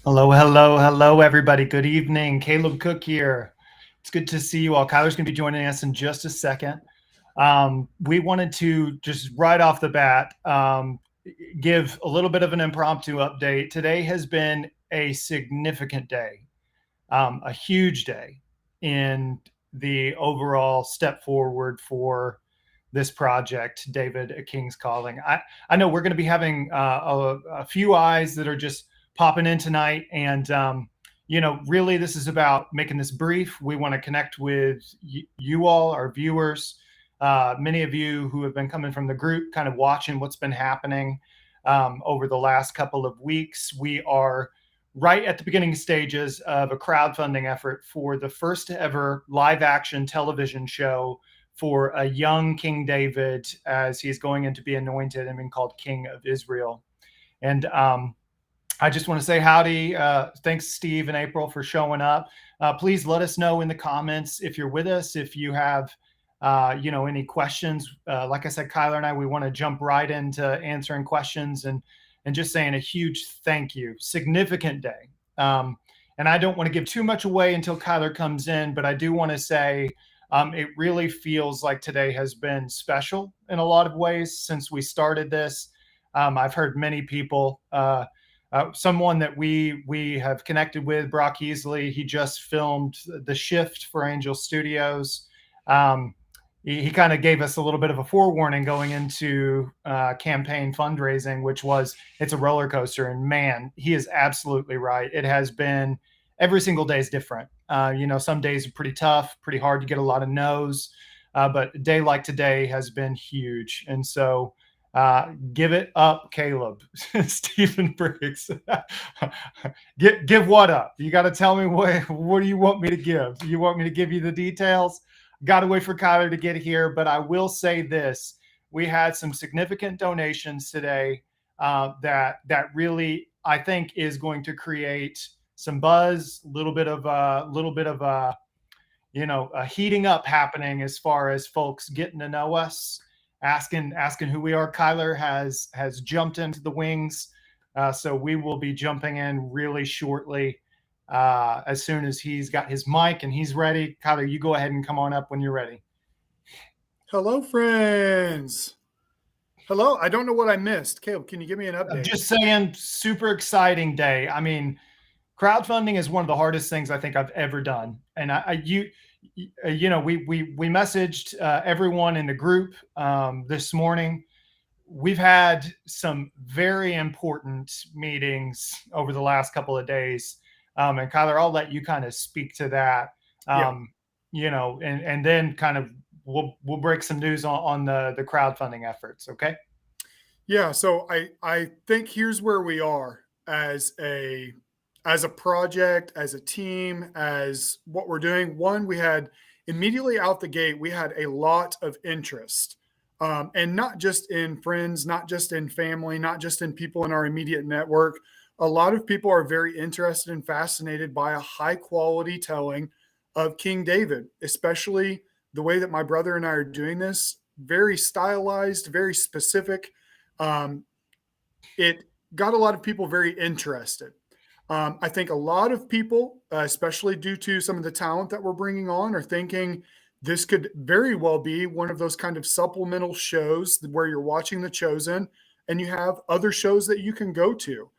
Hello, hello, hello, everybody. Good evening. Caleb Cook here. It's good to see you all. Kyler's going to be joining us in just a second. We wanted to just right off the bat give a little bit of an impromptu update. Today has been a significant day, a huge day in the overall step forward for this project, David, A King's Calling. I know we're going to be having a few eyes that are just popping in tonight. And, really, this is about making this brief. We want to connect with you all, our viewers, many of you who have been coming from the group, kind of watching what's been happening over the last couple of weeks. We are right at the beginning stages of a crowdfunding effort for the first ever live action television show for a young King David as he's going in to be anointed and being called King of Israel. And I just want to say howdy. Thanks, Steve and April, for showing up. Please let us know in the comments if you're with us, if you have any questions. Like I said, Kyler and I, we want to jump right into answering questions and just saying a huge thank you. Significant day. And I don't want to give too much away until Kyler comes in, but I do want to say it really feels like today has been special in a lot of ways since we started this. I've heard many people, someone that we have connected with, Brock Easley, he just filmed The Shift for Angel Studios. He kind of gave us a little bit of a forewarning going into campaign fundraising, which was it's a roller coaster. And man, he is absolutely right. It has been every single day is different. Some days are pretty tough, pretty hard to get a lot of no's, but a day like today has been huge. And so give it up, Caleb. Stephen Briggs. Give what up? You got to tell me what do you want me to give? You want me to give you the details? Got to wait for Kyler to get here, but I will say this: we had some significant donations today that really I think is going to create some buzz, a little bit of a heating up happening as far as folks getting to know us, asking who we are. Kyler has jumped into the wings, so we will be jumping in really shortly as soon as he's got his mic and he's ready. Kyler, you go ahead and come on up when you're ready. Hello, friends. Hello. I don't know what I missed. Caleb, can you give me an I'm update? just saying, super exciting day. I mean, crowdfunding is one of the hardest things I think I've ever done, and we messaged everyone in the group this morning. We've had some very important meetings over the last couple of days. And Kyler, I'll let you kind of speak to that. Yeah. And then kind of we'll break some news on the crowdfunding efforts. Okay. Yeah. So I think here's where we are as a project, as a team, as what we're doing. One, we had immediately out the gate, we had a lot of interest. And not just in friends, not just in family, not just in people in our immediate network. A lot of people are very interested and fascinated by a high quality telling of King David, especially the way that my brother and I are doing this. Very stylized, very specific. Um, it got a lot of people very interested. I think a lot of people, especially due to some of the talent that we're bringing on, are thinking this could very well be one of those kind of supplemental shows where you're watching The Chosen and you have other shows that you can go to.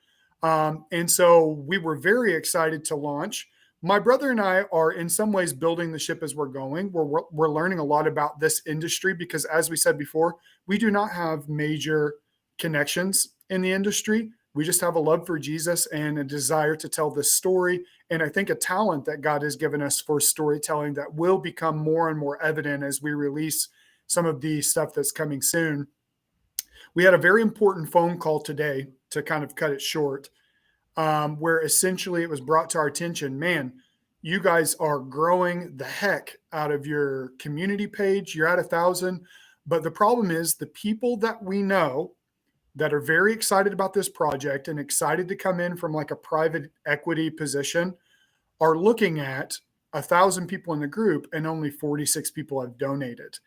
And so we were very excited to launch. My brother and I are in some ways building the ship as we're going. We're learning a lot about this industry because, as we said before, we do not have major connections in the industry. We just have a love for Jesus and a desire to tell this story. And I think a talent that God has given us for storytelling that will become more and more evident as we release some of the stuff that's coming soon. We had a very important phone call today to kind of cut it short, where essentially it was brought to our attention, man, you guys are growing the heck out of your community page. You're at 1,000. But the problem is the people that we know that are very excited about this project and excited to come in from like a private equity position are looking at 1,000 people in the group and only 46 people have donated.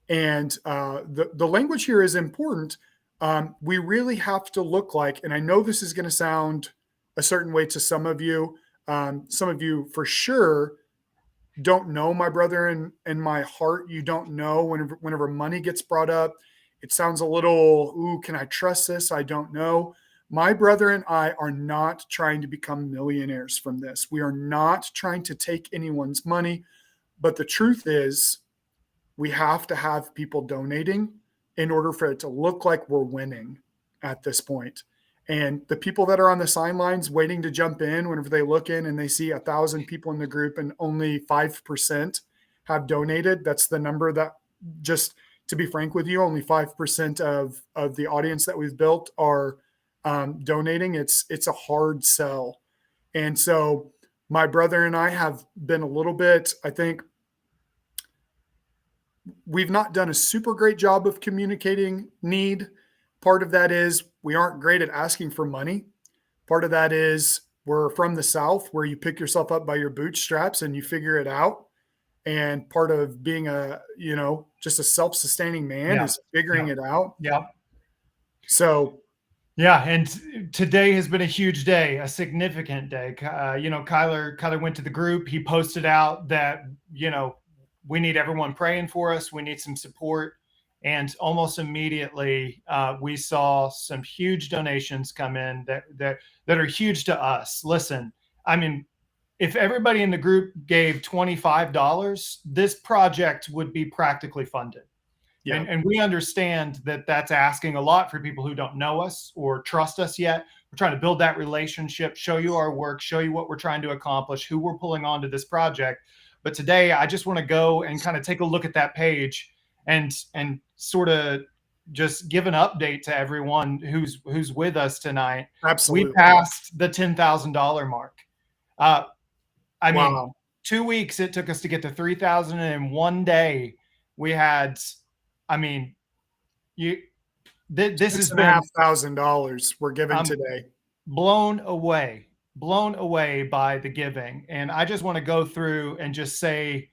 And the language here is important. We really have to look like, and I know this is going to sound a certain way to some of you. Some of you for sure don't know my brother and my heart. You don't know whenever money gets brought up. It sounds a little, ooh, can I trust this? I don't know. My brother and I are not trying to become millionaires from this. We are not trying to take anyone's money. But the truth is, we have to have people donating in order for it to look like we're winning at this point. And the people that are on the sidelines waiting to jump in, whenever they look in and they see 1,000 people in the group and only 5% have donated, that's the number that, just to be frank with you, only 5% of the audience that we've built are donating. It's a hard sell. And so my brother and I have been a little bit, I think, we've not done a super great job of communicating need. Part of that is we aren't great at asking for money. Part of that is we're from the South, where you pick yourself up by your bootstraps and you figure it out. And part of being just a self-sustaining man Yeah. is figuring Yeah. it out. Yeah. So Yeah, and today has been a huge day, a significant day. Kyler went to the group. He posted out that, we need everyone praying for us. We need some support. And almost immediately, we saw some huge donations come in that are huge to us. Listen, I mean, if everybody in the group gave $25, this project would be practically funded. yeah, And we understand that that's asking a lot for people who don't know us or trust us yet. We're trying to build that relationship, show you our work, show you what we're trying to accomplish, who we're pulling onto this project. But today, I just want to go and kind of take a look at that page and sort of just give an update to everyone who's with us tonight. We absolutely. passed the $10,000 mark. I mean, Wow. 2 weeks it took us to get to 3,000, and in one day we had, I mean, this has been $6,500 we're giving today. blown away by the giving. And I just want to go through and just say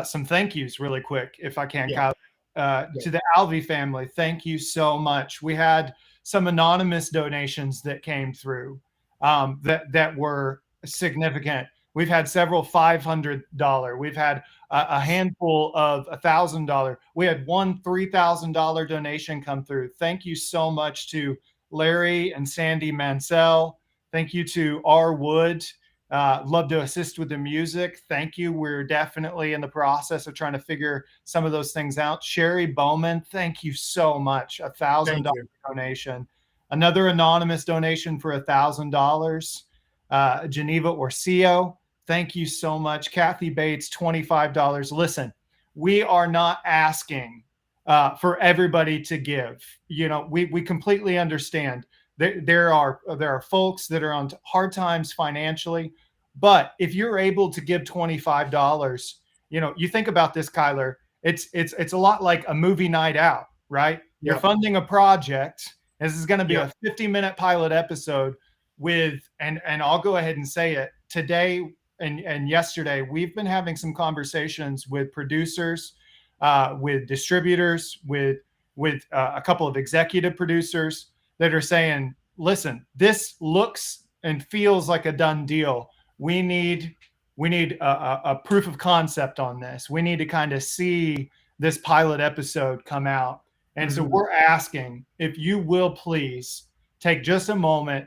some thank yous really quick, if I can, Yeah. Kyle. Yeah. To the Alvey family, thank you so much. We had some anonymous donations that came through that were significant. We've had several $500. We've had a handful of $1,000. We had one $3,000 donation come through. Thank you so much to Larry and Sandy Mansell. Thank you to R. Wood. Love to assist with the music. Thank you. We're definitely in the process of trying to figure some of those things out. Sherry Bowman, thank you so much. $1,000 donation. Another anonymous donation for $1,000. Geneva Orcio, thank you so much. Kathy Bates, $25. Listen, we are not asking for everybody to give. We completely understand. There are folks that are on hard times financially, but if you're able to give $25, you think about this, Kyler. It's a lot like a movie night out, right? You're funding a project. This is going to be a 50-minute pilot episode and I'll go ahead and say it today and yesterday. We've been having some conversations with producers, with distributors, with a couple of executive producers that are saying, listen, this looks and feels like a done deal. We need a proof of concept on this. We need to kind of see this pilot episode come out. And so we're asking if you will please take just a moment,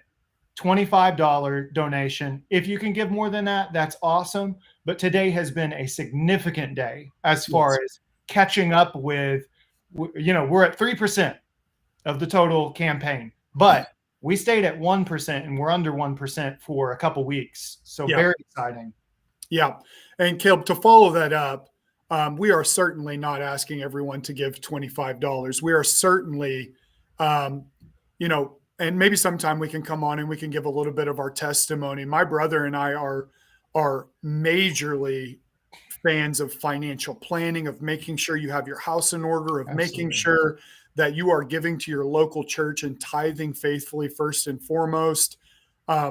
$25 donation. If you can give more than that, that's awesome. But today has been a significant day as far as catching up with, we're at 3% of the total campaign, but we stayed at 1% and we're under 1% for a couple weeks. So very exciting. Yeah. And Caleb, to follow that up, we are certainly not asking everyone to give $25. We are certainly, and maybe sometime we can come on and we can give a little bit of our testimony. My brother and I are majorly fans of financial planning, of making sure you have your house in order, of making sure that you are giving to your local church and tithing faithfully first and foremost.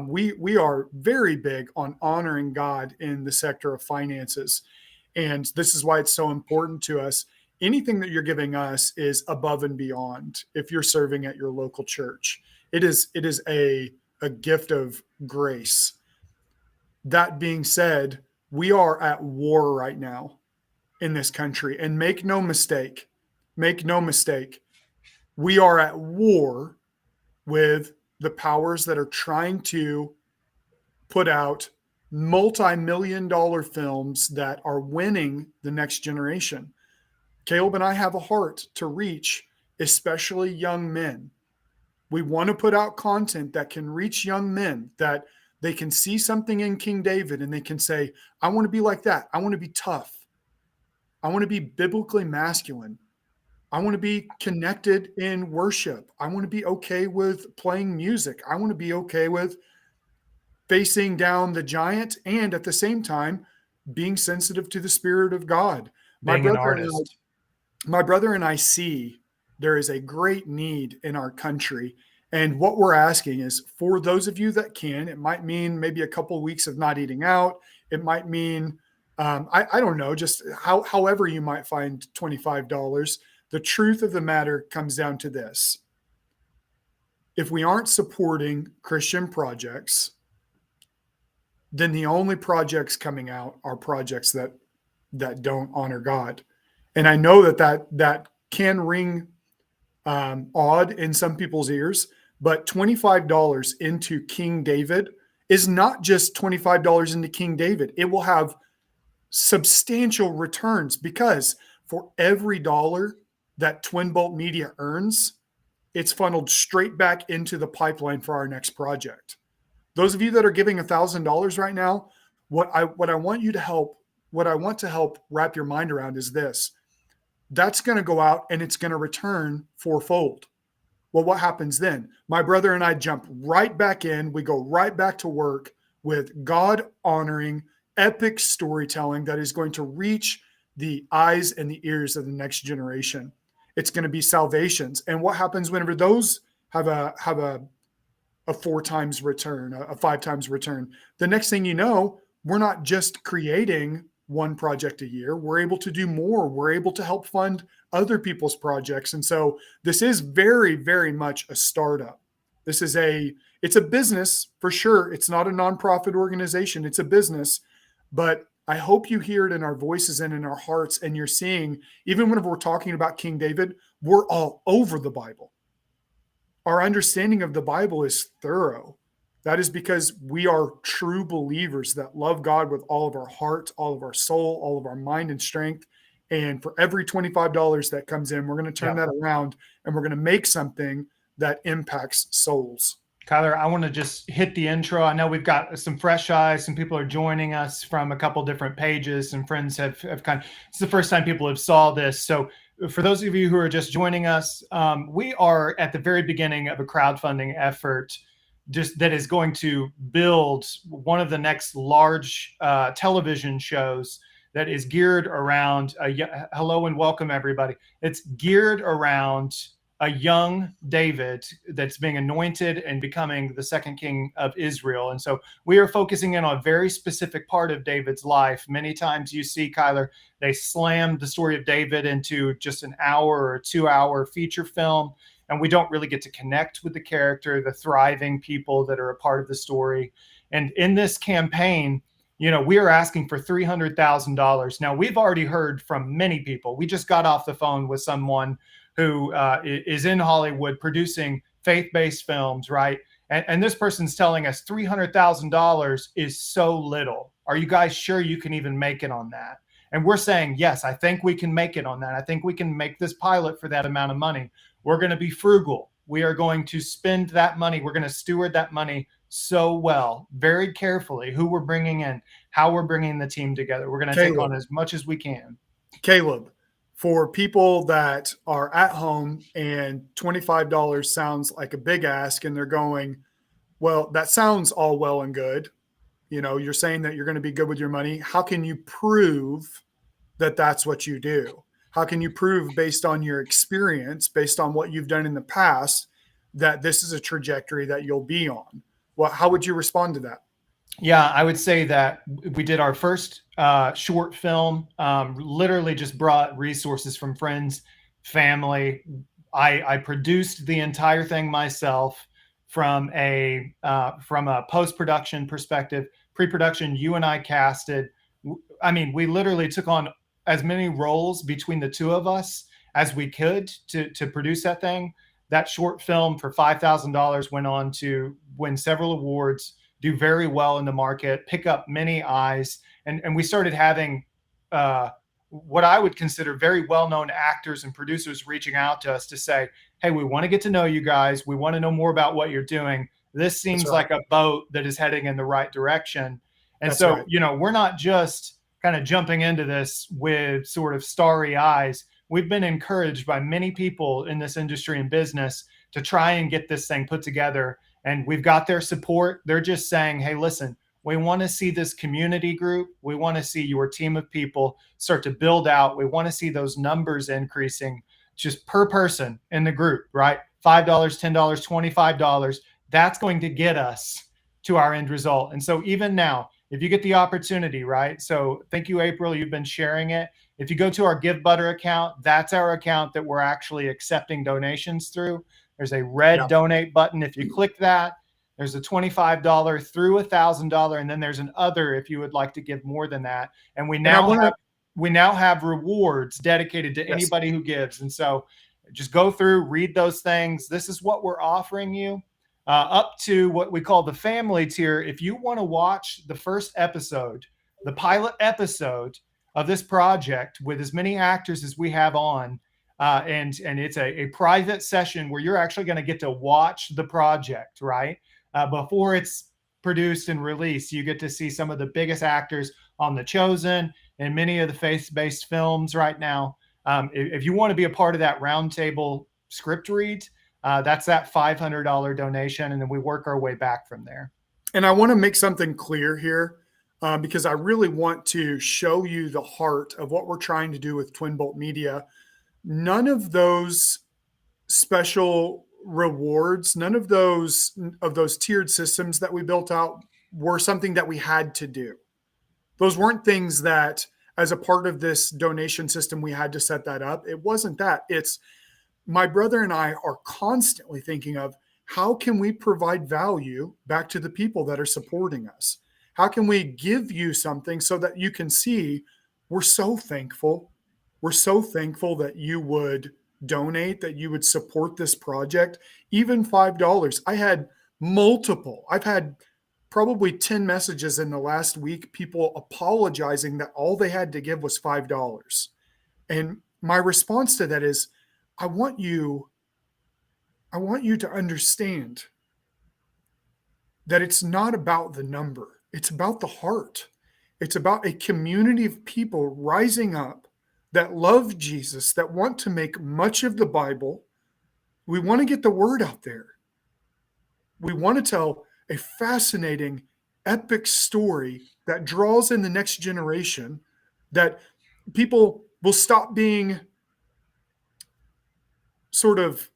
We are very big on honoring God in the sector of finances. And this is why it's so important to us. Anything that you're giving us is above and beyond if you're serving at your local church. It is a a gift of grace. That being said, we are at war right now in this country. And make no mistake, we are at war with the powers that are trying to put out multi-million dollar films that are winning the next generation. Caleb and I have a heart to reach, especially young men. We want to put out content that can reach young men, that they can see something in King David and they can say, I want to be like that. I want to be tough. I want to be biblically masculine. I want to be connected in worship. I want to be okay with playing music. I want to be okay with facing down the giant and at the same time being sensitive to the Spirit of God. My Being an brother and artist. my brother and I see there is a great need in our country. And what we're asking is for those of you that can, it might mean maybe a couple of weeks of not eating out. It might mean, I don't know, just however you might find $25. The truth of the matter comes down to this. If we aren't supporting Christian projects, then the only projects coming out are projects that don't honor God. And I know that can ring odd in some people's ears, but $25 into King David is not just $25 into King David. It will have substantial returns because for every dollar that Twin Bolt Media earns, it's funneled straight back into the pipeline for our next project. Those of you that are giving $1,000 right now, what I want to help wrap your mind around is this. That's going to go out and it's going to return fourfold. Well, what happens then? My brother and I jump right back in. We go right back to work with God honoring, epic storytelling that is going to reach the eyes and the ears of the next generation. It's going to be salvations. And what happens whenever those have a 4 times return, a 5 times return? The next thing you know, we're not just creating one project a year. We're able to do more. We're able to help fund other people's projects. And so this is very, very much a startup. It's a business for sure. It's not a nonprofit organization. It's a business, but I hope you hear it in our voices and in our hearts. And you're seeing, even whenever we're talking about King David, we're all over the Bible. Our understanding of the Bible is thorough. That is because we are true believers that love God with all of our heart, all of our soul, all of our mind and strength. And for every $25 that comes in, we're going to turn that around and we're going to make something that impacts souls. Kyler, I want to just hit the intro. I know we've got some fresh eyes. Some people are joining us from a couple different pages. Some friends have it's the first time people have saw this. So for those of you who are just joining us, we are at the very beginning of a crowdfunding effort that is going to build one of the next large television shows that is geared around hello and welcome everybody. It's geared around a young David that's being anointed and becoming the second king of Israel. And so we are focusing in on a very specific part of David's life. Many times you see, Kyler, they slam the story of David into just an hour or 2-hour feature film. And we don't really get to connect with the character, the thriving people that are a part of the story. And in this campaign, we are asking for $300,000. Now, we've already heard from many people. We just got off the phone with someone who is in Hollywood producing faith-based films, right? And this person's telling us $300,000 is so little. Are you guys sure you can even make it on that? And we're saying, yes, I think we can make it on that. I think we can make this pilot for that amount of money. We're going to be frugal. We are going to spend that money. We're going to steward that money so well, very carefully, who we're bringing in, how we're bringing the team together. We're going to take on as much as we can. Caleb, for people that are at home and $25 sounds like a big ask and they're going, well, that sounds all well and good. You're saying that you're going to be good with your money. How can you prove that that's what you do? How can you prove based on your experience, based on what you've done in the past, that this is a trajectory that you'll be on? Well, how would you respond to that? Yeah, I would say that we did our first short film, literally just brought resources from friends, family. I produced the entire thing myself from a post-production perspective. Pre-production, you and I casted. I mean, we literally took on as many roles between the two of us as we could to produce that thing. That short film for $5,000 went on to win several awards, do very well in the market, pick up many eyes, and we started having what I would consider very well-known actors and producers reaching out to us to say, hey, we want to get to know you guys. We want to know more about what you're doing. This That's seems right. like a boat that is heading in the right direction. And That's so, right. we're not just kind of jumping into this with sort of starry eyes. We've been encouraged by many people in this industry and business to try and get this thing put together. And we've got their support. They're just saying, hey, listen, we want to see this community group. We want to see your team of people start to build out. We want to see those numbers increasing just per person in the group, right? $5, $10, $25. That's going to get us to our end result. And so even now, if you get the opportunity, right? So thank you, April. You've been sharing it. If you go to our Give Butter account, that's our account that we're actually accepting donations through. There's a red donate button. If you click that, there's a $25 through $1,000, and then there's an other if you would like to give more than that. And we now have rewards dedicated to anybody who gives. And so just go through, read those things. This is what we're offering you. Up to what we call the family tier. If you want to watch the first episode, the pilot episode of this project with as many actors as we have on, and it's a private session where you're actually going to get to watch the project, right? Before it's produced and released, you get to see some of the biggest actors on The Chosen and many of the faith-based films right now. If you want to be a part of that roundtable script read, that's that $500 donation, and then we work our way back from there. And I want to make something clear here because I really want to show you the heart of what we're trying to do with Twin Bolt Media. None of those special rewards, none of those tiered systems that we built out were something that we had to do. Those weren't things that, as a part of this donation system, we had to set that up. It wasn't that. It's my brother and I are constantly thinking of how can we provide value back to the people that are supporting us? How can we give you something so that you can see we're so thankful. We're so thankful that you would donate, that you would support this project, even $5. I've had probably 10 messages in the last week, people apologizing that all they had to give was $5. And my response to that is, I want you to understand that it's not about the number. It's about the heart. It's about a community of people rising up that love Jesus, that want to make much of the Bible. We want to get the word out there. We want to tell a fascinating, epic story that draws in the next generation, that people will stop being sort of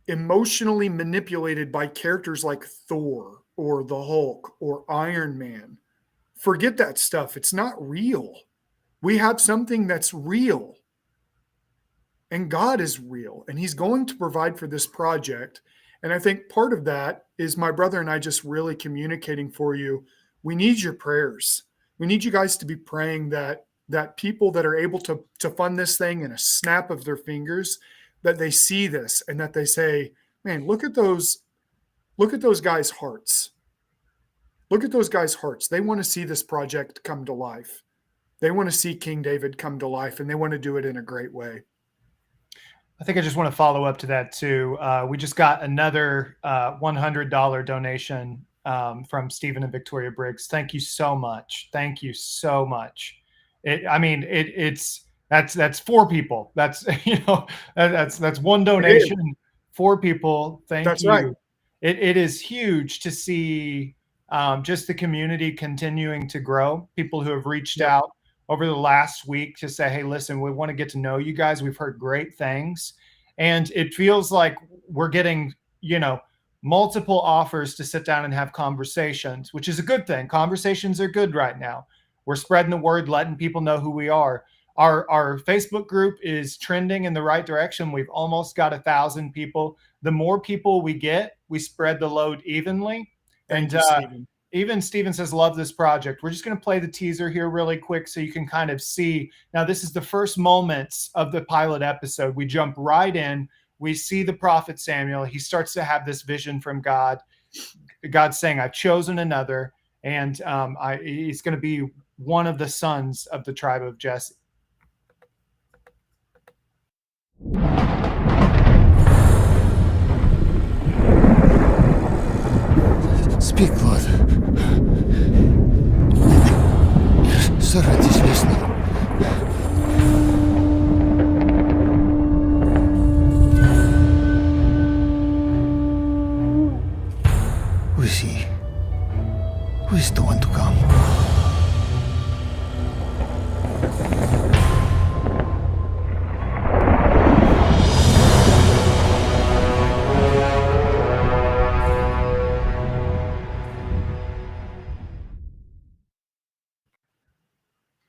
emotionally manipulated by characters like Thor or the Hulk or Iron Man. Forget that stuff. It's not real. We have something that's real. And God is real. And He's going to provide for this project. And I think part of that is my brother and I just really communicating for you. We need your prayers. We need you guys to be praying that people that are able to fund this thing in a snap of their fingers, that they see this and that they say, man, look at those guys' hearts. Look at those guys' hearts. They want to see this project come to life. They want to see King David come to life, and they want to do it in a great way. I think I just want to follow up to that too. We just got another $100 donation from Stephen and Victoria Briggs. Thank you so much. Thank you so much. That's 4 people. That's that's one donation, 4 people. Thank That's you. right. It is huge to see just the community continuing to grow. People who have reached out over the last week to say, hey, listen, we want to get to know you guys. We've heard great things. And it feels like we're getting, multiple offers to sit down and have conversations, which is a good thing. Conversations are good right now. We're spreading the word, letting people know who we are. Our Facebook group is trending in the right direction. We've almost got 1,000 people. The more people we get, we spread the load evenly. Thank And you, Stephen. even Steven says, love this project. We're just going to play the teaser here really quick so you can kind of see. Now, this is the first moments of the pilot episode. We jump right in. We see the prophet Samuel. He starts to have this vision from God. God's saying, I've chosen another, and he's going to be one of the sons of the tribe of Jesse. Speak, Lord. Старайтесь весно. Who is he? Who is the one to come?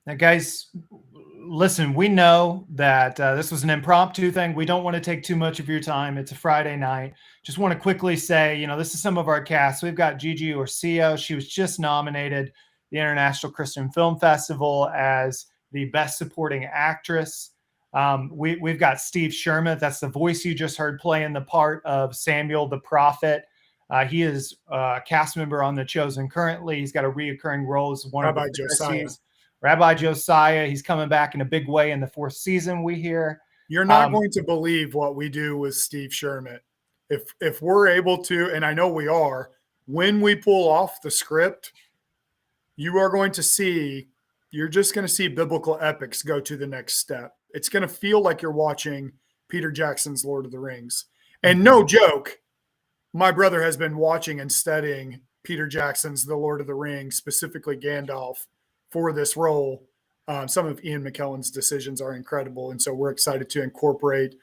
Now, guys, listen, we know that this was an impromptu thing. We don't want to take too much of your time. It's a Friday night. Just want to quickly say, this is some of our cast. We've got Gigi Orsillo. She was just nominated the International Christian Film Festival as the Best Supporting Actress. We've got Steve Sherman. That's the voice you just heard playing the part of Samuel the prophet. He is a cast member on The Chosen currently. He's got a reoccurring role as one Rabbi of the Josiah. Pharisees. Rabbi Josiah, he's coming back in a big way in the 4th season, we hear. You're not going to believe what we do with Steve Sherman. If we're able to, and I know we are, when we pull off the script, you are going to see, you're just going to see biblical epics go to the next step. It's going to feel like you're watching Peter Jackson's Lord of the Rings. And no joke, my brother has been watching and studying Peter Jackson's The Lord of the Rings, specifically Gandalf, for this role. Some of Ian McKellen's decisions are incredible, and so we're excited to incorporate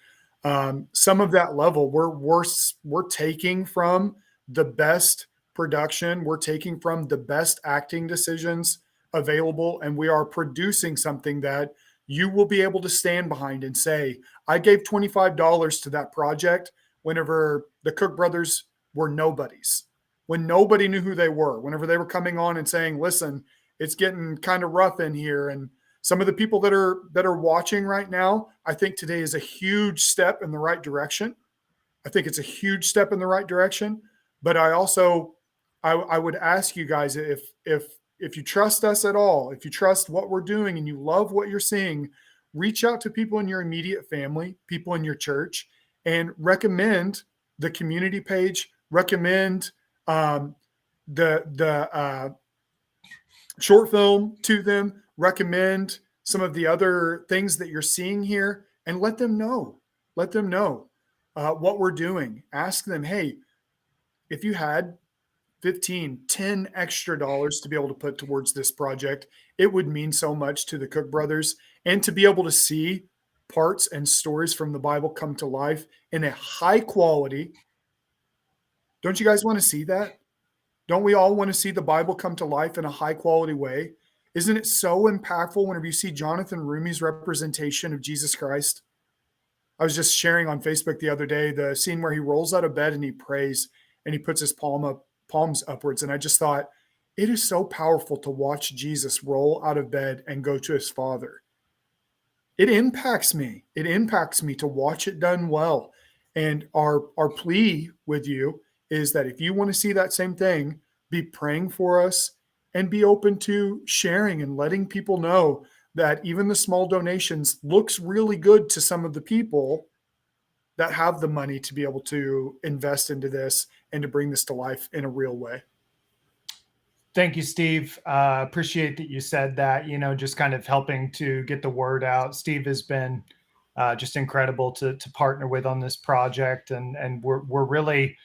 some of that level. We're taking from the best production, we're taking from the best acting decisions available, and we are producing something that you will be able to stand behind and say, I gave $25 to that project whenever the Cook brothers were nobodies, when nobody knew who they were, whenever they were coming on and saying, listen, it's getting kind of rough in here. And some of the people that are watching right now, I think today is a huge step in the right direction. I think it's a huge step in the right direction. But I also, I would ask you guys, if you trust us at all, if you trust what we're doing and you love what you're seeing, reach out to people in your immediate family, people in your church, and recommend the community page, recommend the short film to them, recommend some of the other things that you're seeing here, and let them know what we're doing. Ask them, hey, if you had 15, 10 extra dollars to be able to put towards this project, it would mean so much to the Cook brothers, and to be able to see parts and stories from the Bible come to life in a high quality. Don't you guys want to see that? Don't we all want to see the Bible come to life in a high quality way? Isn't it so impactful whenever you see Jonathan Rumi's representation of Jesus Christ? I was just sharing on Facebook the other day the scene where he rolls out of bed and he prays and he puts his palms upwards. And I just thought, it is so powerful to watch Jesus roll out of bed and go to his Father. It impacts me. It impacts me to watch it done well. And our plea with you is that if you want to see that same thing, be praying for us and be open to sharing and letting people know that even the small donations looks really good to some of the people that have the money to be able to invest into this and to bring this to life in a real way. Thank you, Steve. Appreciate that you said that, just kind of helping to get the word out. Steve has been just incredible to partner with on this project. And we're really,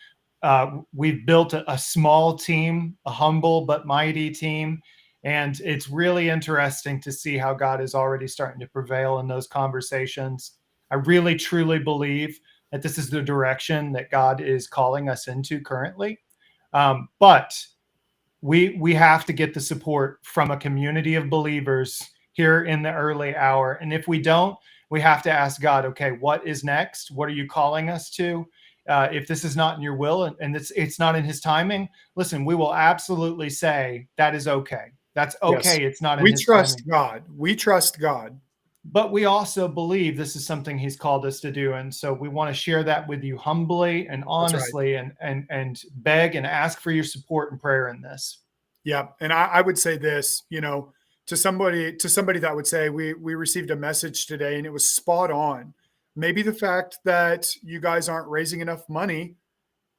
we've built a small team, a humble but mighty team. And it's really interesting to see how God is already starting to prevail in those conversations. I really, truly believe that this is the direction that God is calling us into currently. But we have to get the support from a community of believers here in the early hour. And if we don't, we have to ask God, okay, what is next? What are you calling us to? If this is not in your will and it's not in his timing, listen, we will absolutely say that is okay. That's Yes. okay. It's not in We his trust timing. God. We trust God. But we also believe this is something he's called us to do. And so we want to share that with you humbly and That's right. honestly and beg and ask for your support and prayer in this. Yeah. And I would say this, to somebody that would say we received a message today and it was spot on. Maybe the fact that you guys aren't raising enough money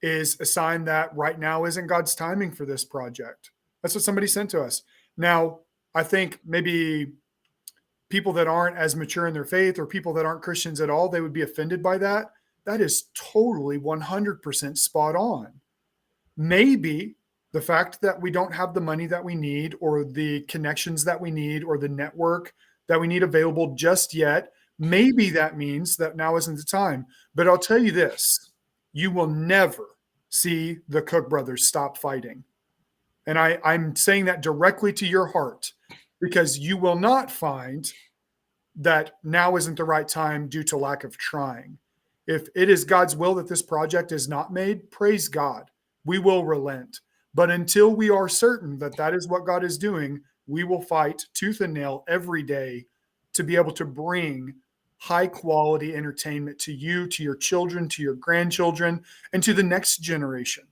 is a sign that right now isn't God's timing for this project. That's what somebody sent to us. Now, I think maybe people that aren't as mature in their faith or people that aren't Christians at all, they would be offended by that. That is totally 100% spot on. Maybe the fact that we don't have the money that we need or the connections that we need or the network that we need available just yet, maybe that means that now isn't the time. But I'll tell you this, you will never see the Cook brothers stop fighting. And I'm saying that directly to your heart because you will not find that now isn't the right time due to lack of trying. If it is God's will that this project is not made, praise God. We will relent. But until we are certain that that is what God is doing, we will fight tooth and nail every day to be able to bring high quality entertainment to you, to your children, to your grandchildren, and to the next generation.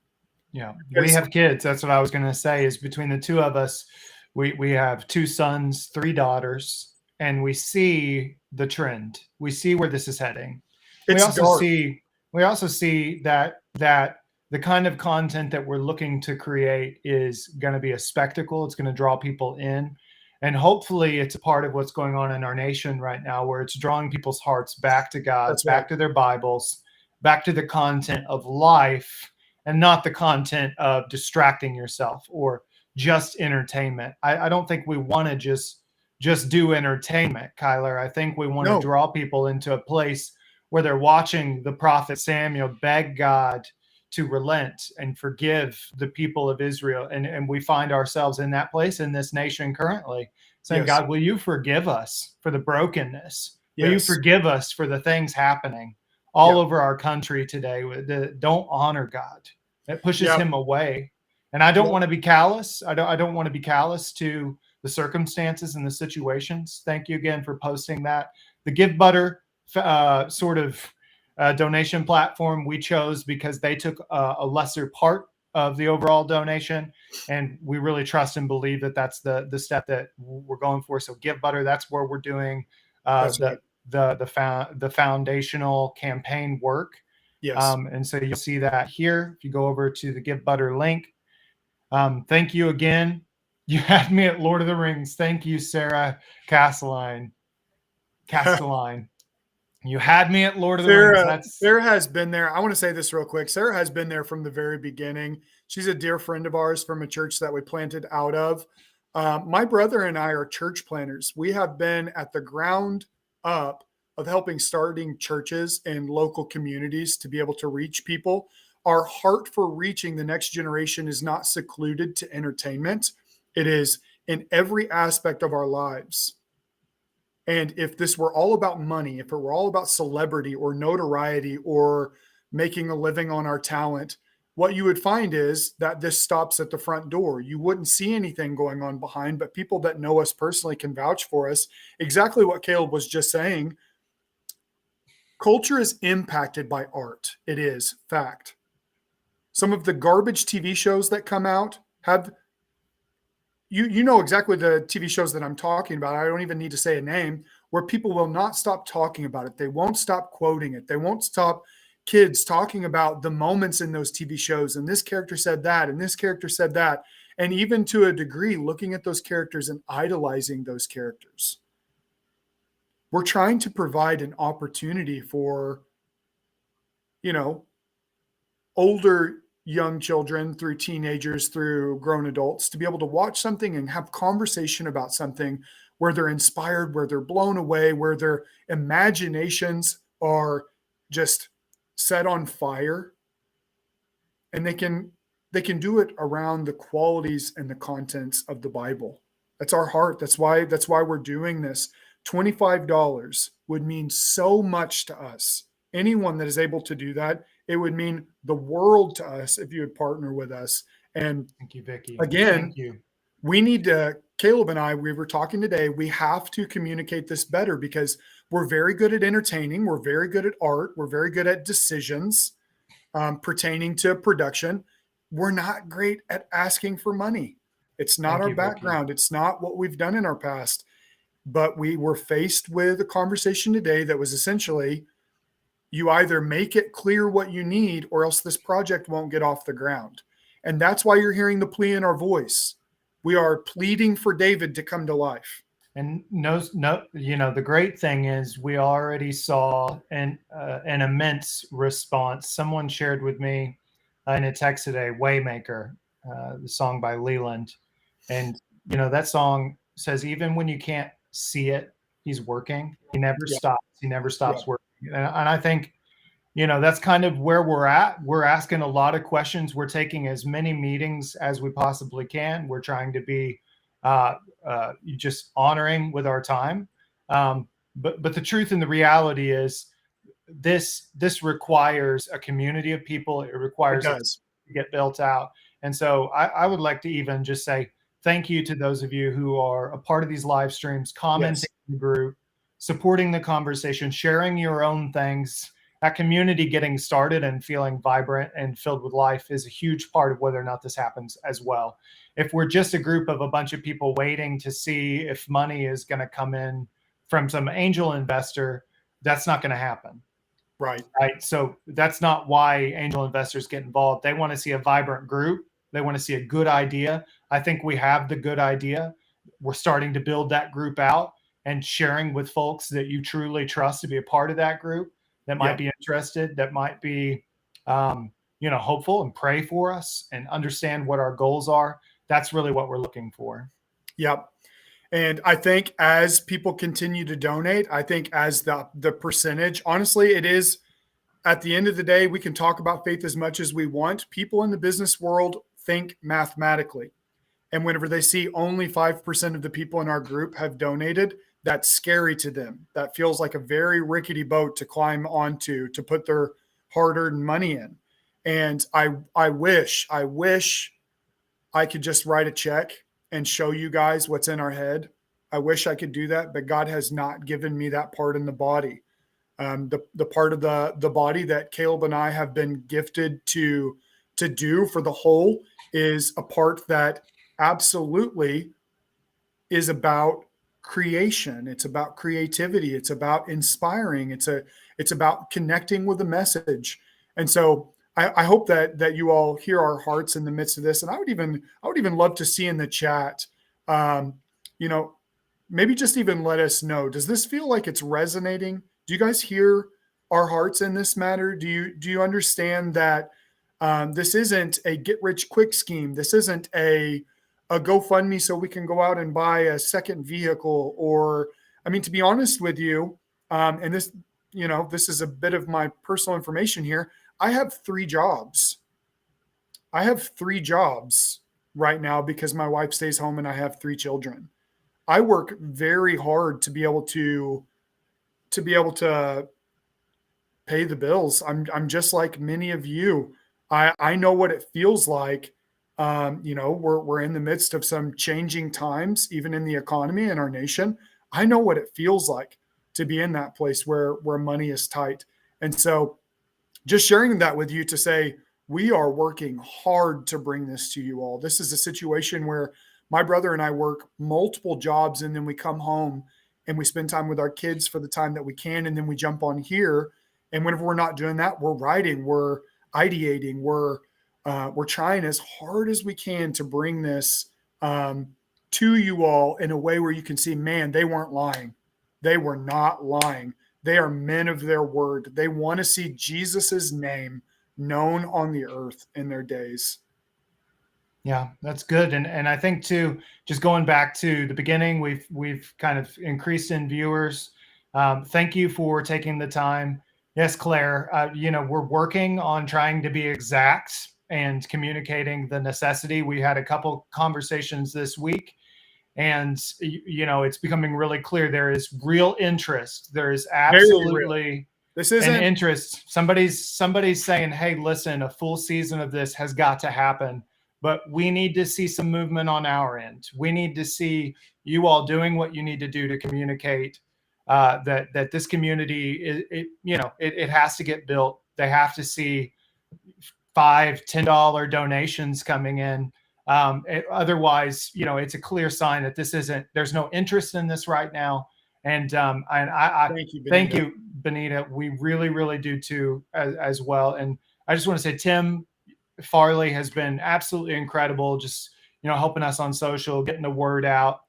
Yeah, we Because have kids. That's what I was going to say is between the two of us, we have 2 sons, 3 daughters, and we see the trend. We see where this is heading. We it's also dark. see that the kind of content that we're looking to create is going to be a spectacle. It's going to draw people in. And hopefully it's a part of what's going on in our nation right now, where it's drawing people's hearts back to God, That's back right. to their Bibles, back to the content of life, and not the content of distracting yourself or just entertainment. I don't think we want to just do entertainment, Kyler. I think we want to No, draw people into a place where they're watching the prophet Samuel beg God to relent and forgive the people of Israel. And we find ourselves in that place in this nation currently saying, yes, God, will you forgive us for the brokenness? Will you yes, forgive us for the things happening all yeah, over our country today that don't honor God? It pushes yeah, him away. And I don't yeah. want to be callous. I don't want to be callous to the circumstances and the situations. Thank you again for posting that. The Give Butter sort of donation platform we chose because they took a lesser part of the overall donation, and we really trust and believe that that's the step that we're going for. So Give Butter, that's where we're doing That's right. the foundational campaign work. Yes. And so you'll see that here if you go over to the Give Butter link. Thank you again. You had me at Lord of the Rings. Thank you, Sarah Castelline. Castelline. You had me at Lord of the Rings. That's Sarah has been there. I want to say this real quick. Sarah has been there from the very beginning. She's a dear friend of ours from a church that we planted out of. My brother and I are church planters. We have been at the ground up of helping starting churches in local communities to be able to reach people. Our heart for reaching the next generation is not secluded to entertainment. It is in every aspect of our lives. And if this were all about money, if it were all about celebrity or notoriety or making a living on our talent, what you would find is that this stops at the front door. You wouldn't see anything going on behind, but people that know us personally can vouch for us. Exactly what Caleb was just saying. Culture is impacted by art. It is fact. Some of the garbage TV shows that come out have you know exactly the TV shows that I'm talking about. I don't even need to say a name where people will not stop talking about it. They won't stop quoting it. They won't stop kids talking about the moments in those TV shows. And this character said that, and this character said that. And even to a degree, looking at those characters and idolizing those characters. We're trying to provide an opportunity for, you know, older young children through teenagers through grown adults to be able to watch something and have conversation about something where they're inspired, where they're blown away, where their imaginations are just set on fire, and they can do it around the qualities and the contents of the Bible. That's our heart. That's why we're doing this. $25 would mean so much to us. Anyone that is able to do that, it would mean the world to us if you would partner with us. And Thank you, Vicky. again, Thank you. we need to, Caleb and I, we were talking today, we have to communicate this better because we're very good at entertaining. We're very good at art. We're very good at decisions pertaining to production. We're not great at asking for money. It's not Thank our you, Vicky. background. It's not what we've done in our past. But we were faced with a conversation today that was essentially, you either make it clear what you need or else this project won't get off the ground. And that's why you're hearing the plea in our voice. We are pleading for David to come to life. And no, the great thing is we already saw an immense response. Someone shared with me in a text today, Waymaker, the song by Leland. And, that song says, even when you can't see it, he's working. He never stops. He never stops working. And I think, that's kind of where we're at. We're asking a lot of questions. We're taking as many meetings as we possibly can. We're trying to be just honoring with our time. But the truth and the reality is this requires a community of people. It requires it to get built out. And so I would like to even just say thank you to those of you who are a part of these live streams, commenting in the group, supporting the conversation, sharing your own things. That community getting started and feeling vibrant and filled with life is a huge part of whether or not this happens as well. If we're just a group of a bunch of people waiting to see if money is going to come in from some angel investor, that's not going to happen. Right. So that's not why angel investors get involved. They want to see a vibrant group. They want to see a good idea. I think we have the good idea. We're starting to build that group out and sharing with folks that you truly trust to be a part of that group, that might be interested, that might be, hopeful and pray for us and understand what our goals are. That's really what we're looking for. Yep. And I think as people continue to donate, I think as the percentage, honestly, it is at the end of the day, we can talk about faith as much as we want. People in the business world think mathematically. And whenever they see only 5% of the people in our group have donated, that's scary to them. That feels like a very rickety boat to climb onto, to put their hard-earned money in. And I wish I could just write a check and show you guys what's in our head. I wish I could do that, but God has not given me that part in the body. The part of the body that Caleb and I have been gifted to do for the whole is a part that absolutely is about creation. It's about creativity. It's about inspiring. It's about connecting with a message. And so I hope that you all hear our hearts in the midst of this. And I would even love to see in the chat, maybe just even let us know, does this feel like it's resonating? Do you guys hear our hearts in this matter? Do you understand that this isn't a get rich quick scheme? This isn't a GoFundMe so we can go out and buy a second vehicle, or, to be honest with you, and this, this is a bit of my personal information here. I have 3 jobs. I have 3 jobs right now because my wife stays home and I have 3 children. I work very hard to be able to pay the bills. I'm just like many of you. I know what it feels like. We're in the midst of some changing times, even in the economy in our nation. I know what it feels like to be in that place where money is tight. And so just sharing that with you to say, we are working hard to bring this to you all. This is a situation where my brother and I work multiple jobs, and then we come home and we spend time with our kids for the time that we can. And then we jump on here. And whenever we're not doing that, we're writing, we're ideating, we're trying as hard as we can to bring this to you all in a way where you can see, man, they weren't lying. They were not lying. They are men of their word. They want to see Jesus's name known on the earth in their days. Yeah, that's good. And I think too, just going back to the beginning, we've kind of increased in viewers. Thank you for taking the time. Yes, Claire, we're working on trying to be exact and communicating the necessity. We had a couple conversations this week, And, it's becoming really clear there is real interest. There is Very real. absolutely This an isn't interest. Somebody's saying, hey, listen, a full season of this has got to happen, but we need to see some movement on our end. We need to see you all doing what you need to do to communicate that this community, it has to get built. They have to see $5, $10 donations coming in. Otherwise, it's a clear sign that there's no interest in this right now. And I thank you, Benita. thank you, Benita. We really, really do too, as well. And I just want to say, Tim Farley has been absolutely incredible. Just, helping us on social, getting the word out.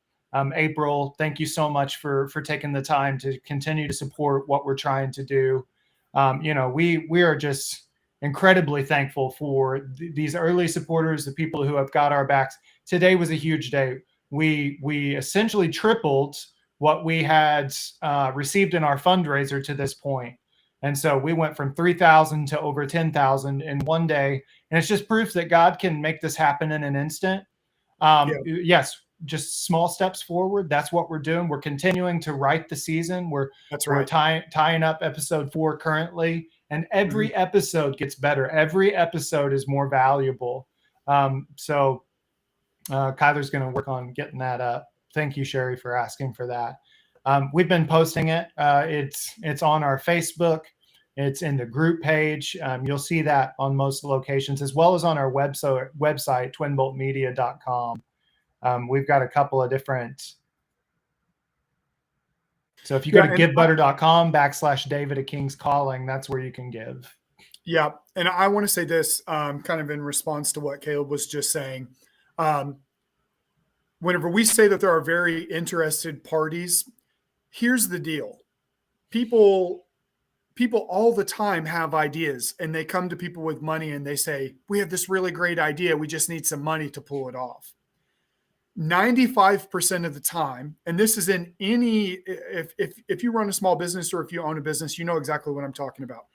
April, thank you so much for taking the time to continue to support what we're trying to do. We are just incredibly thankful for these early supporters, the people who have got our backs. Today was a huge day. We essentially tripled what we had received in our fundraiser to this point. And so we went from 3,000 to over 10,000 in one day. And it's just proof that God can make this happen in an instant. Yes, just small steps forward. That's what we're doing. We're continuing to write the season. We're tying up episode 4 currently. And every episode gets better. Every episode is more valuable. So Kyler's going to work on getting that up. Thank you, Sherry, for asking for that. We've been posting it. It's on our Facebook. It's in the group page. You'll see that on most locations, as well as on our website, twinboltmedia.com. We've got a couple of different. So if you go to givebutter.com/David a King's Calling, that's where you can give. Yeah. And I want to say this kind of in response to what Caleb was just saying. Whenever we say that there are very interested parties, here's the deal. People all the time have ideas, and they come to people with money and they say, we have this really great idea. We just need some money to pull it off. 95% of the time, and this is in any, if you run a small business or if you own a business, you know exactly what I'm talking about.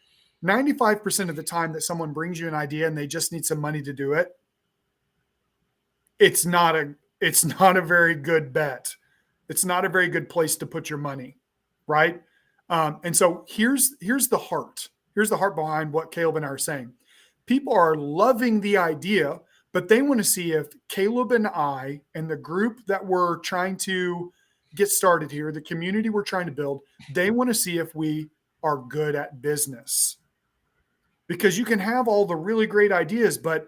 95% of the time that someone brings you an idea and they just need some money to do it, it's not a very good bet. It's not a very good place to put your money, right? And so here's the heart. Here's the heart behind what Caleb and I are saying. People are loving the idea, but they want to see if Caleb and I and the group that we're trying to get started here, the community we're trying to build, they want to see if we are good at business. Because you can have all the really great ideas, but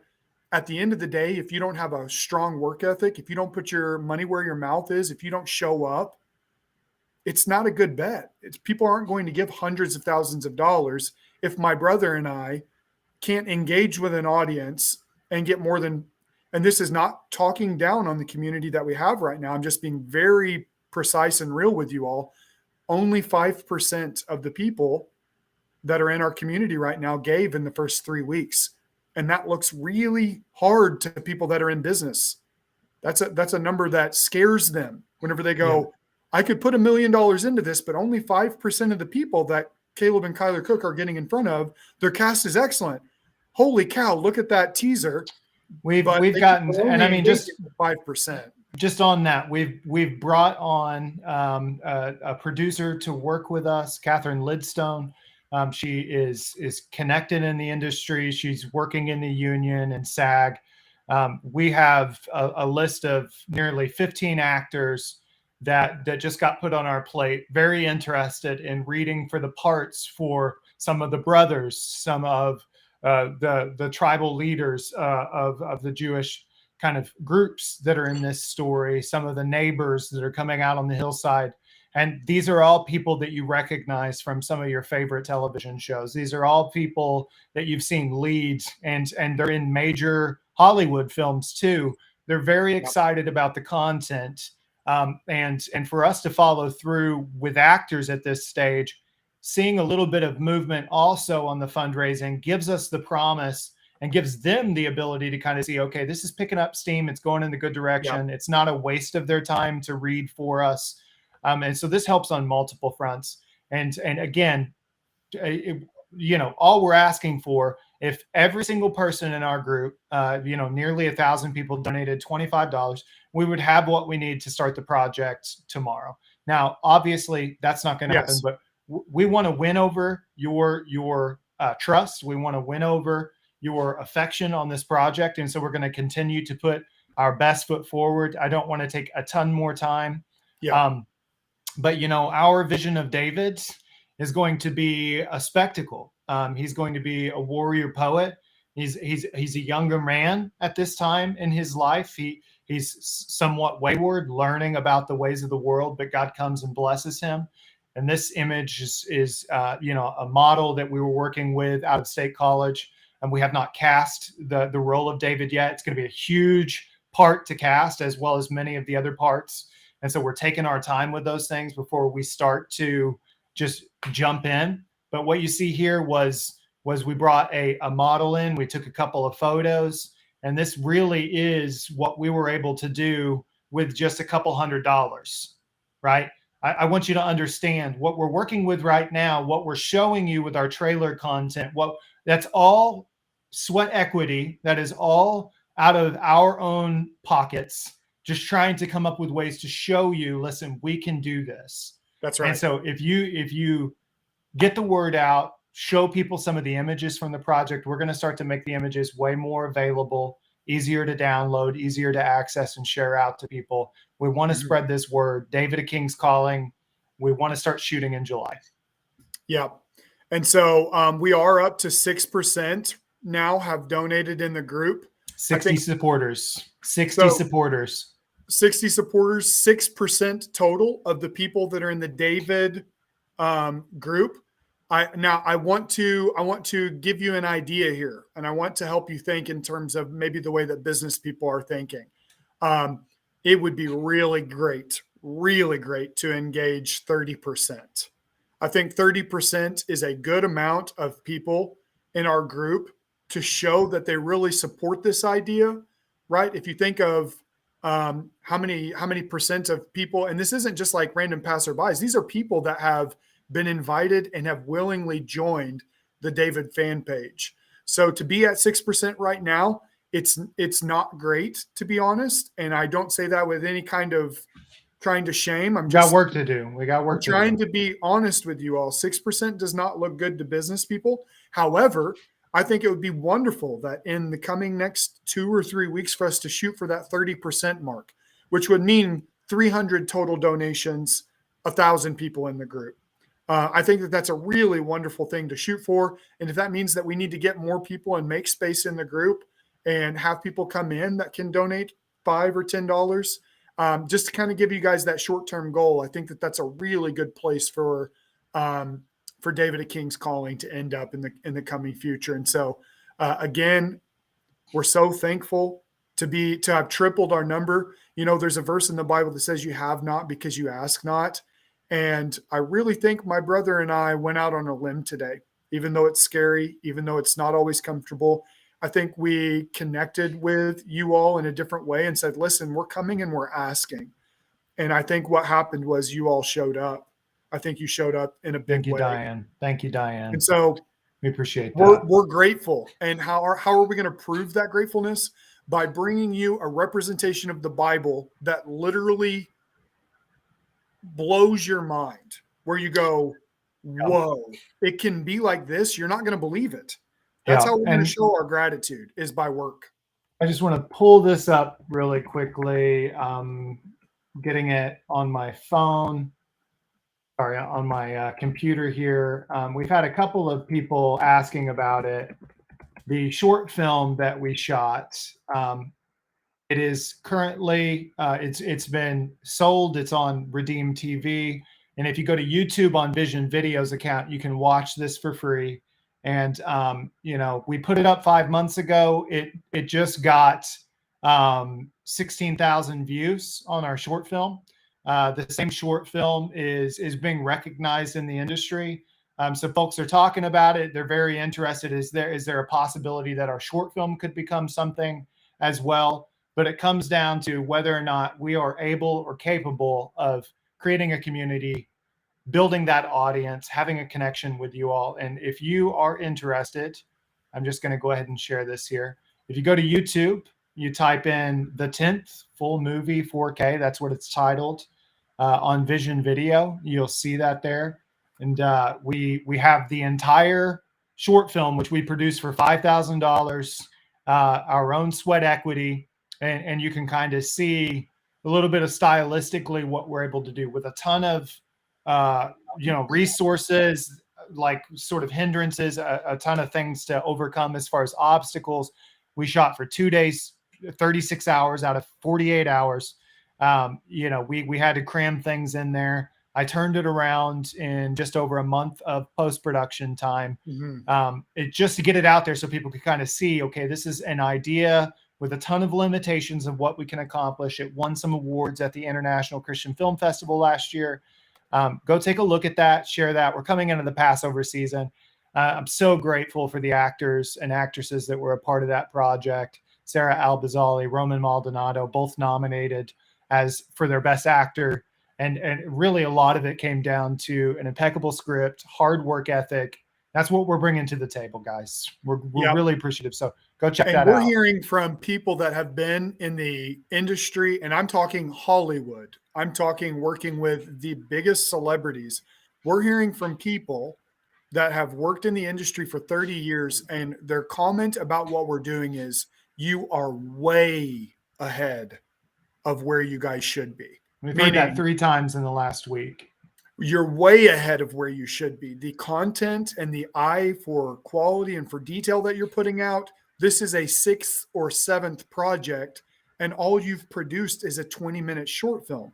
at the end of the day, if you don't have a strong work ethic, if you don't put your money where your mouth is, if you don't show up, it's not a good bet. People aren't going to give hundreds of thousands of dollars if my brother and I can't engage with an audience and get more than, and this is not talking down on the community that we have right now. I'm just being very precise and real with you all. Only 5% of the people that are in our community right now gave in the first 3 weeks. And that looks really hard to people that are in business. That's a number that scares them whenever they go, I could put $1 million into this, but only 5% of the people that Caleb and Kyler Cook are getting in front of, their cast is excellent. Holy cow, look at that teaser. We've gotten, and I mean, just 5%. Just on that, we've brought on a producer to work with us, Catherine Lidstone. She is connected in the industry. She's working in the union and SAG. We have a list of nearly 15 actors that just got put on our plate, very interested in reading for the parts for some of the brothers, some of the tribal leaders of the Jewish kind of groups that are in this story, some of the neighbors that are coming out on the hillside. And these are all people that you recognize from some of your favorite television shows. These are all people that you've seen leads, and they're in major Hollywood films too. They're very excited about the content. And for us to follow through with actors at this stage, seeing a little bit of movement also on the fundraising gives us the promise and gives them the ability to kind of see, okay, this is picking up steam. It's going in the good direction. It's not a waste of their time to read for us. And so this helps on multiple fronts. And again, all we're asking for if every single person in our group, nearly 1,000 people donated $25, we would have what we need to start the project tomorrow. Now, obviously, that's not going to happen, but we want to win over your trust. We want to win over your affection on this project. And so we're going to continue to put our best foot forward. I don't want to take a ton more time. But our vision of David is going to be a spectacle. He's going to be a warrior poet. He's a younger man at this time in his life. He's somewhat wayward, learning about the ways of the world, but God comes and blesses him. And this image is a model that we were working with out of State College, and we have not cast the role of David yet. It's going to be a huge part to cast, as well as many of the other parts. And so we're taking our time with those things before we start to just jump in. But what you see here was we brought a model in. We took a couple of photos, and this really is what we were able to do with just a couple $100, right? I want you to understand what we're working with right now, what we're showing you with our trailer content, that's all sweat equity. That is all out of our own pockets, just trying to come up with ways to show you, listen, we can do this. That's right. And so if you get the word out, show people some of the images from the project, we're going to start to make the images way more available, easier to download, easier to access and share out to people. We want to spread this word. David a King's Calling. We want to start shooting in July. Yeah. And so we are up to 6% now have donated in the group. 60 supporters. 60 supporters. 60 supporters, 6% total of the people that are in the David group. I want to give you an idea here, and I want to help you think in terms of maybe the way that business people are thinking. It would be really great to engage 30%. I think 30% is a good amount of people in our group to show that they really support this idea, right? If you think of how many percent of people, and this isn't just like random passerbys, these are people that have been invited and have willingly joined the David fan page. So to be at 6% right now, it's not great, to be honest. And I don't say that with any kind of trying to shame. I'm just got work to do. We got work to do. Trying to be honest with you all. 6% does not look good to business people. However, I think it would be wonderful that in the coming next 2 or 3 weeks for us to shoot for that 30% mark, which would mean 300 total donations, 1,000 people in the group. I think that that's a really wonderful thing to shoot for. And if that means that we need to get more people and make space in the group and have people come in that can donate $5 or $10, just to kind of give you guys that short-term goal, I think that that's a really good place for David a King's Calling to end up in the coming future. And so, again, we're so thankful to have tripled our number. There's a verse in the Bible that says you have not because you ask not. And I really think my brother and I went out on a limb today, even though it's scary, even though it's not always comfortable. I think we connected with you all in a different way and said, listen, we're coming and we're asking. And I think what happened was you all showed up. I think you showed up in a big way. Thank you, Diane. And so we appreciate that. We're grateful. And how are we going to prove that gratefulness? By bringing you a representation of the Bible that literally blows your mind, where you go, whoa, it can be like this. You're not going to believe it. That's how we're going to show our gratitude, is by work. I just want to pull this up really quickly. Getting it on my phone. Sorry, on my computer here. We've had a couple of people asking about it. The short film that we shot, it is currently, it's been sold. It's on Redeem TV. And if you go to YouTube on Vision Videos account, you can watch this for free. And, we put it up 5 months ago. It just got 16,000 views on our short film. The same short film is being recognized in the industry. So folks are talking about it. They're very interested. Is there a possibility that our short film could become something as well? But it comes down to whether or not we are able or capable of creating a community, building that audience, having a connection with you all. And if you are interested, I'm just going to go ahead and share this here. If you go to YouTube, you type in The 10th Full Movie 4K. That's what it's titled on Vision Video. You'll see that there. And we have the entire short film, which we produced for $5,000, our own sweat equity. And you can kind of see a little bit of stylistically what we're able to do with a ton of resources, like sort of hindrances, a ton of things to overcome as far as obstacles. We shot for 2 days, 36 hours out of 48 hours. We had to cram things in there. I turned it around in just over a month of post-production time, just to get it out there so people could kind of see, okay, this is an idea with a ton of limitations of what we can accomplish. It won some awards at the International Christian Film Festival last year. Go take a look at that, share that. We're coming into the Passover season. I'm so grateful for the actors and actresses that were a part of that project. Sarah Albazali, Roman Maldonado, both nominated for their best actor. And really a lot of it came down to an impeccable script, hard work ethic. That's what we're bringing to the table, guys. We're really appreciative. So go check that out. We're hearing from people that have been in the industry, and I'm talking Hollywood. I'm talking working with the biggest celebrities. We're hearing from people that have worked in the industry for 30 years, and their comment about what we're doing is, you are way ahead of where you guys should be. We've heard that 3 times in the last week. You're way ahead of where you should be. The content and the eye for quality and for detail that you're putting out, this is a 6th or 7th project, and all you've produced is a 20-minute short film.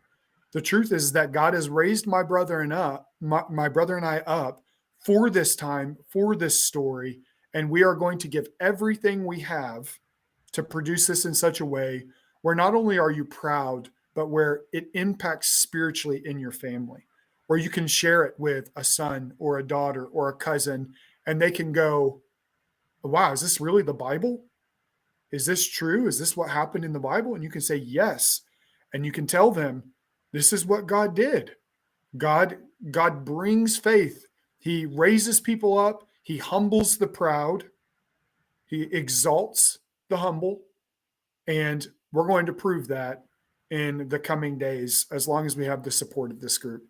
The truth is that God has raised my brother and I up for this time, for this story, and we are going to give everything we have to produce this in such a way where not only are you proud, but where it impacts spiritually in your family, where you can share it with a son or a daughter or a cousin, and they can go, wow, is this really the Bible? Is this true? Is this what happened in the Bible? And you can say, yes. And you can tell them, this is what God did. God brings faith. He raises people up. He humbles the proud. He exalts the humble. And we're going to prove that in the coming days, as long as we have the support of this group.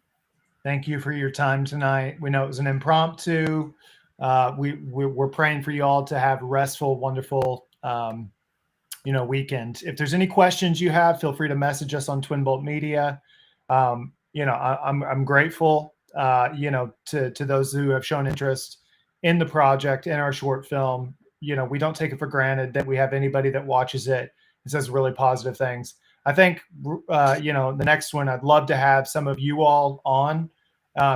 Thank you for your time tonight. We know it was an impromptu. We're praying for you all to have a restful, wonderful, weekend. If there's any questions you have, feel free to message us on Twin Bolt Media. I'm grateful, to those who have shown interest in the project, in our short film. We don't take it for granted that we have anybody that watches it and says really positive things. I think, the next one, I'd love to have some of you all on,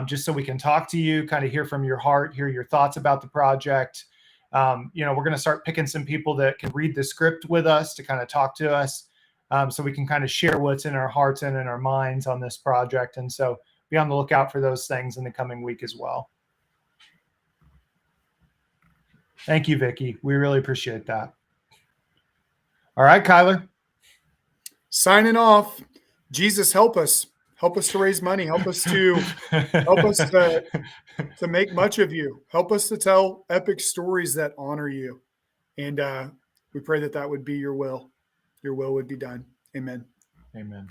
just so we can talk to you, kind of hear from your heart, hear your thoughts about the project. We're going to start picking some people that can read the script with us to kind of talk to us, so we can kind of share what's in our hearts and in our minds on this project. And so be on the lookout for those things in the coming week as well. Thank you, Vicki. We really appreciate that. All right, Kyler. Signing off. Jesus, help us. Help us to raise money. Help us to make much of you. Help us to tell epic stories that honor you. And we pray that would be your will. Your will would be done. Amen. Amen.